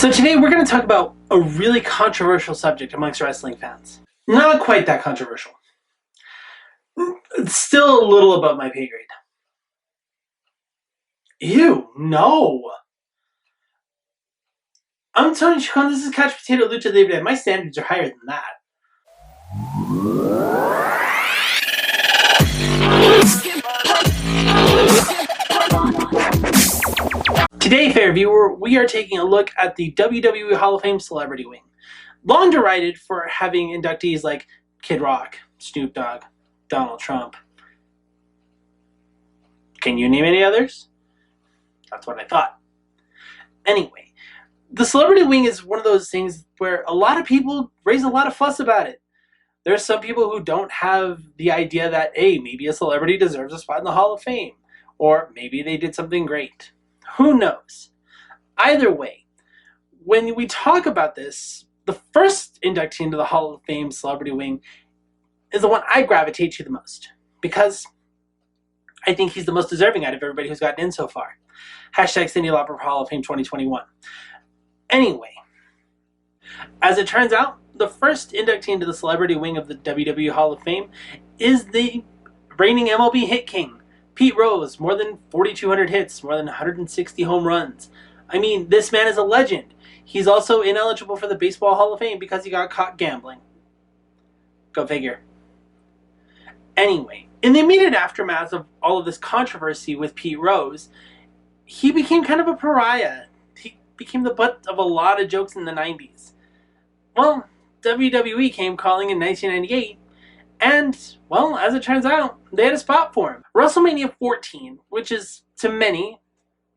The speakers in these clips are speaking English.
So today we're going to talk about a really controversial subject amongst wrestling fans. Not quite that controversial. It's still a little above my pay grade. Ew, no. I'm Tony Chacon, this is Couch Potato Lucha Libre, and my standards are higher than that. Today, fair viewer, we are taking a look at the WWE Hall of Fame Celebrity Wing. Long derided for having inductees like Kid Rock, Snoop Dogg, Donald Trump. Can you name any others? That's what I thought. Anyway, the Celebrity Wing is one of those things where a lot of people raise a lot of fuss about it. There are some people who don't have the idea that, hey, maybe a celebrity deserves a spot in the Hall of Fame. Or maybe they did something great. Who knows? Either way, when we talk about this, the first inductee into the Hall of Fame Celebrity Wing is the one I gravitate to the most. Because I think he's the most deserving out of everybody who's gotten in so far. Hashtag Cyndi Lauper for Hall of Fame 2021. Anyway, as it turns out, the first inductee into the Celebrity Wing of the WWE Hall of Fame is the reigning MLB hit king, Pete Rose. More than 4,200 hits, more than 160 home runs. I mean, this man is a legend. He's also ineligible for the Baseball Hall of Fame because he got caught gambling. Go figure. Anyway, in the immediate aftermath of all of this controversy with Pete Rose, he became kind of a pariah. He became the butt of a lot of jokes in the 90s. Well, WWE came calling in 1998, and, well, as it turns out, they had a spot for him. WrestleMania 14, which is, to many,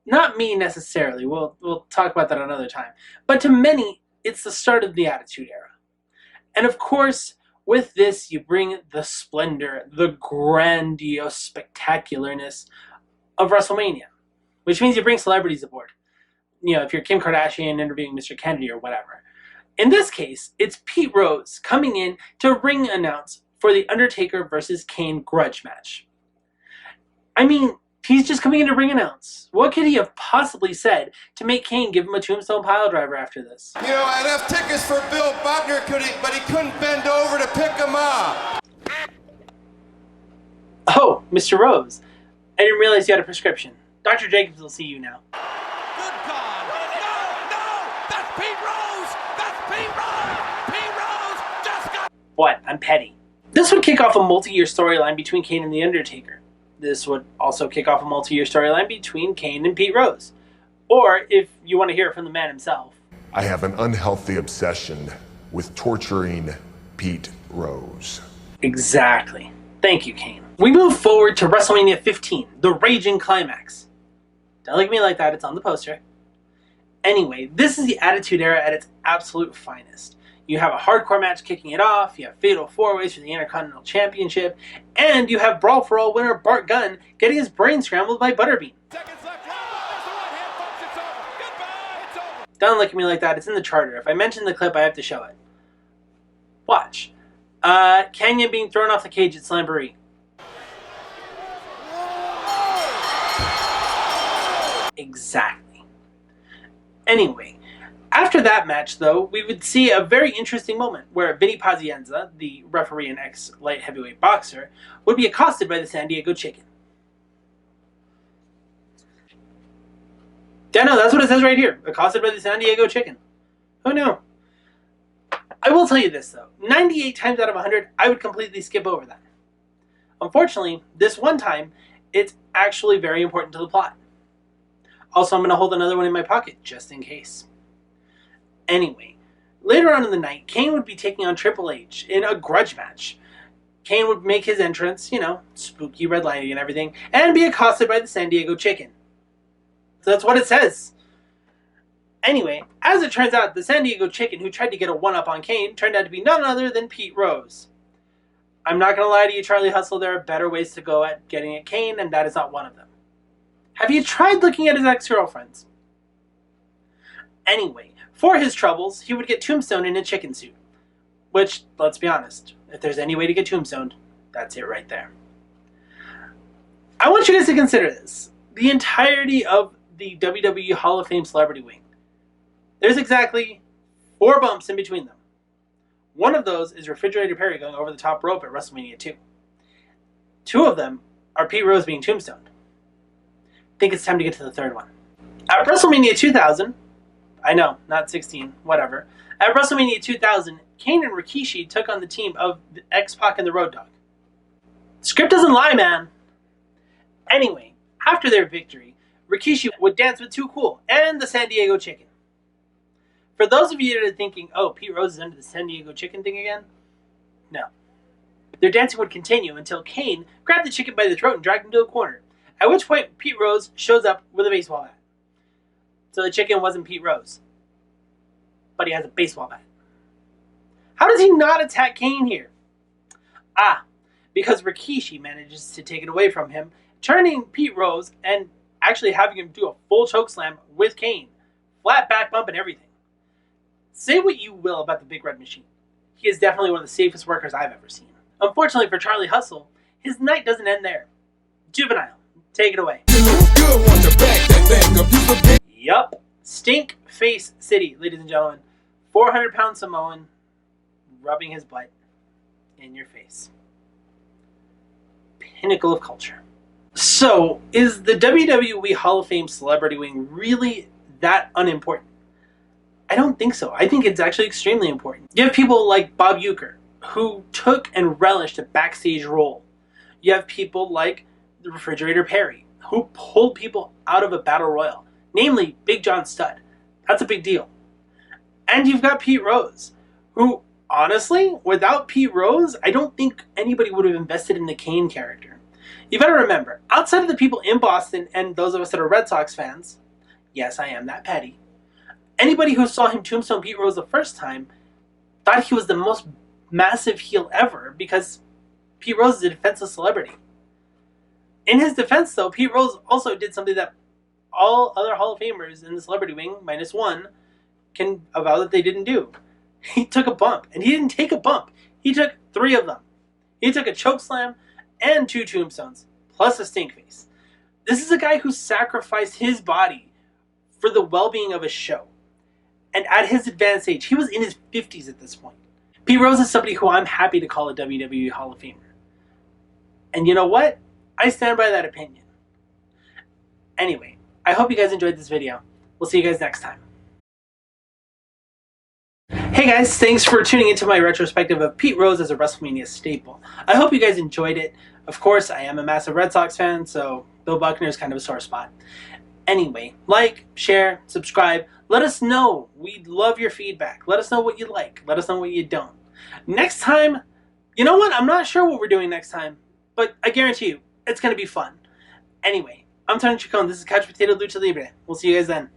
not me necessarily, we'll talk about that another time, but to many, it's the start of the Attitude Era. And of course, with this, you bring the splendor, the grandiose spectacularness of WrestleMania, which means you bring celebrities aboard. You know, if you're Kim Kardashian interviewing Mr. Kennedy or whatever. In this case, it's Pete Rose coming in to ring announce for the Undertaker versus Kane grudge match. I mean, he's just coming in to ring announce. What could he have possibly said to make Kane give him a tombstone piledriver after this? You know, I left tickets for Bill Buckner, but he couldn't bend over to pick them up. Oh, Mr. Rose, I didn't realize you had a prescription. Dr. Jacobs will see you now. Good God! No! That's Pete Rose! That's Pete Rose! Pete Rose just got... What? I'm petty. This would kick off a multi-year storyline between Kane and The Undertaker. This would also kick off a multi-year storyline between Kane and Pete Rose. Or, if you want to hear it from the man himself, I have an unhealthy obsession with torturing Pete Rose. Exactly. Thank you, Kane. We move forward to WrestleMania 15, the Raging Climax. Don't look at me like that, it's on the poster. Anyway, this is the Attitude Era at its absolute finest. You have a hardcore match kicking it off, you have fatal four-ways for the Intercontinental Championship, and you have Brawl for All winner Bart Gunn getting his brain scrambled by Butterbean. Seconds left. Oh, there's the right hand, folks. It's over. Goodbye. It's over. Don't look at me like that, it's in the charter. If I mention the clip, I have to show it. Watch. Canyon being thrown off the cage at Slamboree. Exactly. Anyway, after that match, though, we would see a very interesting moment where Vinny Pazienza, the referee and ex-light heavyweight boxer, would be accosted by the San Diego Chicken. Yeah, no, that's what it says right here. Accosted by the San Diego Chicken. Who knew? I will tell you this, though. 98 times out of 100, I would completely skip over that. Unfortunately, this one time, it's actually very important to the plot. Also, I'm going to hold another one in my pocket, just in case. Anyway, later on in the night, Kane would be taking on Triple H in a grudge match. Kane would make his entrance, you know, spooky red lighting and everything, and be accosted by the San Diego Chicken. So that's what it says. Anyway, as it turns out, the San Diego Chicken who tried to get a one-up on Kane turned out to be none other than Pete Rose. I'm not going to lie to you, Charlie Hustle, there are better ways to go at getting at Kane, and that is not one of them. Have you tried looking at his ex-girlfriends? Anyway, for his troubles, he would get tombstoned in a chicken suit. Which, let's be honest, if there's any way to get tombstoned, that's it right there. I want you guys to consider this. The entirety of the WWE Hall of Fame Celebrity Wing There's exactly 4 bumps in between them. One of those is Refrigerator Perry going over the top rope at WrestleMania 2. 2 of them are Pete Rose being tombstoned. I think it's time to get to the 3rd one. At WrestleMania 2000, I know, not 16, whatever. At WrestleMania 2000, Kane and Rikishi took on the team of X-Pac and the Road Dogg. Script doesn't lie, man. Anyway, after their victory, Rikishi would dance with Too Cool and the San Diego Chicken. For those of you that are thinking, oh, Pete Rose is under the San Diego Chicken thing again, no. Their dancing would continue until Kane grabbed the chicken by the throat and dragged him to a corner, at which point Pete Rose shows up with a baseball bat. So the chicken wasn't Pete Rose, but he has a baseball bat. How does he not attack Kane here? Because Rikishi manages to take it away from him, turning Pete Rose and actually having him do a full chokeslam with Kane. Flat back bump and everything. Say what you will about the Big Red Machine. He is definitely one of the safest workers I've ever seen. Unfortunately for Charlie Hustle, his night doesn't end there. Juvenile, take it away. Yup. Stink Face City, ladies and gentlemen. 400-pound Samoan rubbing his butt in your face. Pinnacle of culture. So, is the WWE Hall of Fame Celebrity Wing really that unimportant? I don't think so. I think it's actually extremely important. You have people like Bob Uecker, who took and relished a backstage role. You have people like the Refrigerator Perry, who pulled people out of a battle royal, namely Big John Studd. That's a big deal. And you've got Pete Rose, who, honestly, without Pete Rose, I don't think anybody would have invested in the Kane character. You better remember, outside of the people in Boston and those of us that are Red Sox fans, yes, I am that petty, anybody who saw him tombstone Pete Rose the first time thought he was the most massive heel ever because Pete Rose is a defenseless celebrity. In his defense, though, Pete Rose also did something that all other Hall of Famers in the Celebrity Wing, minus one, can avow that they didn't do. He took a bump, and he didn't take a bump. He took 3 of them. He took a chokeslam and 2 tombstones, plus a stink face. This is a guy who sacrificed his body for the well-being of a show. And at his advanced age, he was in his 50s at this point. Pete Rose is somebody who I'm happy to call a WWE Hall of Famer. And you know what? I stand by that opinion. Anyway, I hope you guys enjoyed this video. We'll see you guys next time. Hey guys, thanks for tuning into my retrospective of Pete Rose as a WrestleMania staple. I hope you guys enjoyed it. Of course, I am a massive Red Sox fan, so Bill Buckner is kind of a sore spot. Anyway, like, share, subscribe. Let us know. We'd love your feedback. Let us know what you like. Let us know what you don't. Next time, you know what? I'm not sure what we're doing next time, but I guarantee you, it's going to be fun. Anyway, I'm Tony Chacon. This is Couch Potato Lucha Libre. We'll see you guys then.